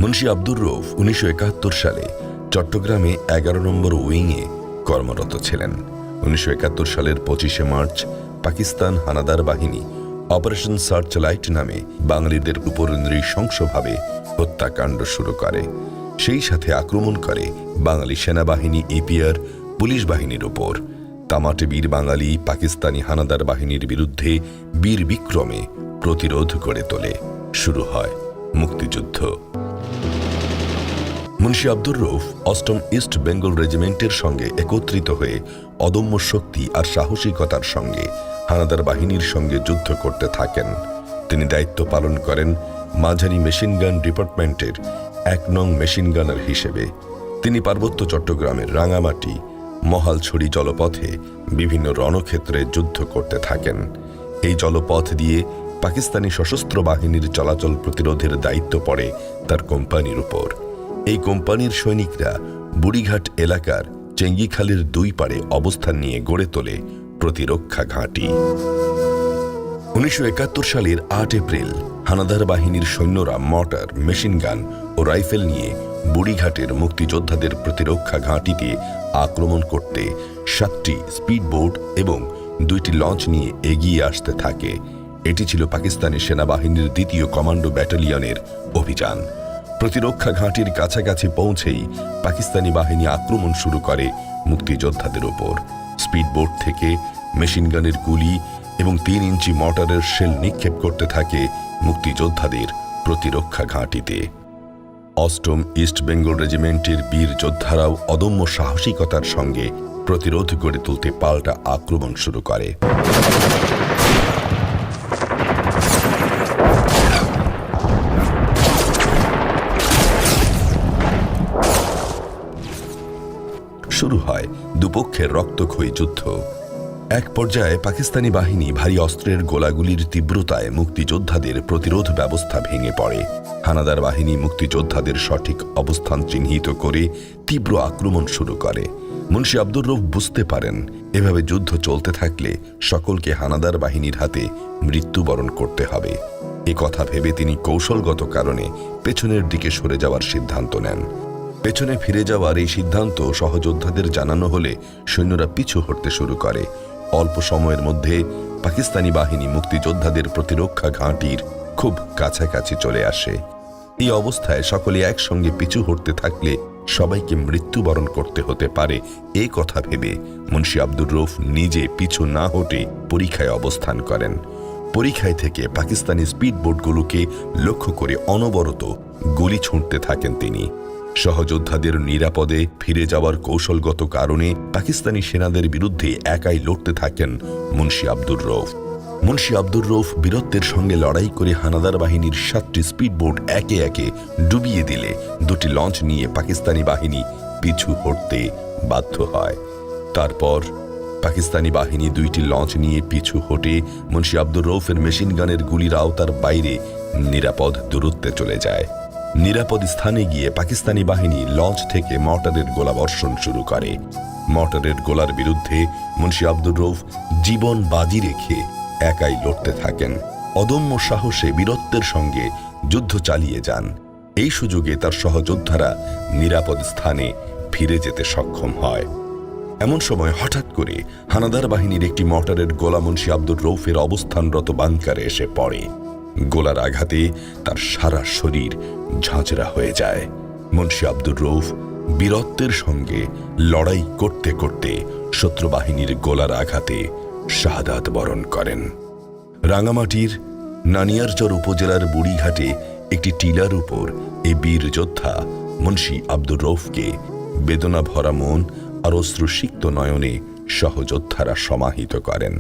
মুন্সি আব্দুর রউফ ১৯৭১ সালে চট্টগ্রামে ১১ নম্বর উইংয়ে কর্মরত ছিলেন। ১৯৭১ সালের ২৫শে মার্চ পাকিস্তান হানাদার বাহিনী অপারেশন সার্চ লাইট নামে বাঙালিদের উপর নৃশংসভাবে হত্যাকাণ্ড শুরু করে। সেই সাথে আক্রমণ করে বাঙালি সেনাবাহিনী, এপিআর, পুলিশ বাহিনীর উপর। তামাটে বীর বাঙালি পাকিস্তানি হানাদার বাহিনীর বিরুদ্ধে বীর বিক্রমে প্রতিরোধ গড়ে তোলে। শুরু হয় মুক্তিযুদ্ধ। মুন্সি আব্দুর রউফ ৮ম ইস্ট বেঙ্গল রেজিমেন্টের সঙ্গে একত্রিত হয়ে অদম্য শক্তি আর সাহসিকতার সঙ্গে হানাদার বাহিনীর সঙ্গে যুদ্ধ করতে থাকেন। তিনি দায়িত্ব পালন করেন মাঝারি মেশিনগান ডিপার্টমেন্টের ১ নং মেশিনগানার হিসেবে। তিনি পার্বত্য চট্টগ্রামের রাঙামাটি, মহালছড়ি জলপথে বিভিন্ন রণক্ষেত্রে যুদ্ধ করতে থাকেন। এই জলপথ দিয়ে পাকিস্তানি সশস্ত্র বাহিনীর চলাচল প্রতিরোধের দায়িত্ব পড়ে তার কোম্পানির উপর। এই কোম্পানির সৈনিকরা বুড়িঘাট এলাকার চেঙ্গিখালের ২ পাড়ে অবস্থান নিয়ে গড়ে তোলে প্রতিরক্ষা ঘাঁটি। ১৯৭১ সালের ৮ এপ্রিল হানাদার বাহিনীর সৈন্যরা মর্টার, মেশিনগান ও রাইফেল নিয়ে বুড়িঘাটের মুক্তিযোদ্ধাদের প্রতিরক্ষা ঘাঁটিতে আক্রমণ করতে ৭টি স্পিডবোট এবং ২টি লঞ্চ নিয়ে এগিয়ে আসতে থাকে। এটি ছিল পাকিস্তানি সেনাবাহিনীর ২য় কমান্ডো ব্যাটালিয়নের অভিযান। প্রতিরক্ষা ঘাঁটির কাছাকাছি পৌঁছেই পাকিস্তানি বাহিনী আক্রমণ শুরু করে মুক্তিযোদ্ধাদের উপর। স্পিডবোট থেকে মেশিনগানের গুলি এবং ৩ ইঞ্চি মর্টারের শেল নিক্ষেপ করতে থাকে মুক্তিযোদ্ধাদের প্রতিরক্ষা ঘাঁটিতে। ৮ম ইস্ট বেঙ্গল রেজিমেন্টের বীর যোদ্ধারাও অদম্য সাহসিকতার সঙ্গে প্রতিরোধ গড়ে তুলতে পাল্টা আক্রমণ শুরু করে। শুরু হয় দুপক্ষের রক্তক্ষয়ী যুদ্ধ। এক পর্যায়ে পাকিস্তানি বাহিনী ভারী অস্ত্রের গোলাগুলির তীব্রতায় মুক্তিযোদ্ধাদের প্রতিরোধ ব্যবস্থা ভেঙে পড়ে। হানাদার বাহিনী মুক্তিযোদ্ধাদের সঠিক অবস্থান চিহ্নিত করে তীব্র আক্রমণ শুরু করে। মুন্সি আব্দুর রউফ বুঝতে পারেন এভাবে যুদ্ধ চলতে থাকলে সকলকে হানাদার বাহিনীর হাতে মৃত্যুবরণ করতে হবে। এ কথা ভেবে তিনি কৌশলগত কারণে পেছনের দিকে সরে যাওয়ার সিদ্ধান্ত নেন। পেছনে ফিরে যাওয়ার এই সিদ্ধান্ত সহযোদ্ধাদের জানানো হলে সৈন্যরা পিছু হটতে শুরু করে। অল্প সময়ের মধ্যে পাকিস্তানি বাহিনী মুক্তিযোদ্ধাদের প্রতিরক্ষা ঘাঁটির খুব কাছাকাছি চলে আসে। এই অবস্থায় সকলে একসঙ্গে পিছু হটতে থাকলে সবাইকে মৃত্যুবরণ করতে হতে পারে। এই কথা ভেবে মুন্সি আব্দুর রউফ নিজে পিছু না হটে পরিখায় অবস্থান করেন। পরিখায় থেকে পাকিস্তানি স্পিডবোটগুলোকে লক্ষ্য করে অনবরত গুলি ছুঁড়তে থাকেন তিনি। সহযোদ্ধাদের নিরাপদে ফিরে যাওয়ার কৌশলগত কারণে পাকিস্তানি সেনাদের বিরুদ্ধে একাই লড়তে থাকেন মুন্সি আব্দুর রউফ। মুন্সি আব্দুর রউফ বীরত্বের সঙ্গে লড়াই করে হানাদার বাহিনীর ৭টি স্পিডবোট একে একে ডুবিয়ে দিলে ২টি লঞ্চ নিয়ে পাকিস্তানি বাহিনী পিছু হটতে বাধ্য হয়। তারপর পাকিস্তানি বাহিনী ২টি লঞ্চ নিয়ে পিছু হটে মুন্সি আব্দুর রউফের মেশিনগানের গুলির আওতার বাইরে নিরাপদ দূরত্বে চলে যায়। নিরাপদ স্থানে গিয়ে পাকিস্তানি বাহিনী লঞ্চ থেকে মর্টারের গোলাবর্ষণ শুরু করে। মর্টারের গোলার বিরুদ্ধে মুন্সি আব্দুর রউফ জীবন বাজি রেখে একাই লড়তে থাকেন। অদম্য সাহসে বীরত্বের সঙ্গে যুদ্ধ চালিয়ে যান। এই সুযোগে তার সহযোদ্ধারা নিরাপদ স্থানে ফিরে যেতে সক্ষম হয়। এমন সময় হঠাৎ করে হানাদার বাহিনীর একটি মর্টারের গোলা মুন্সি আব্দুর রউফের অবস্থানরত বাংকারে এসে পড়ে। গোলার আঘাতে তার সারা শরীর ঝাঁঝরা হয়ে যায়। মুন্সি আব্দুর রউফ বীরত্বের সঙ্গে লড়াই করতে করতে শত্রু বাহিনীর গোলার আঘাতে শাহাদাত বরণ করেন। রাঙামাটির নানিয়ারচর উপজেলার বুড়িঘাটে একটি টিলার উপর এই বীর যোদ্ধা মুন্সি আব্দুর রউফকে বেদনা ভরা মন আর অশ্রুসিক্ত নয়নে সহযোদ্ধারা সমাহিত করেন।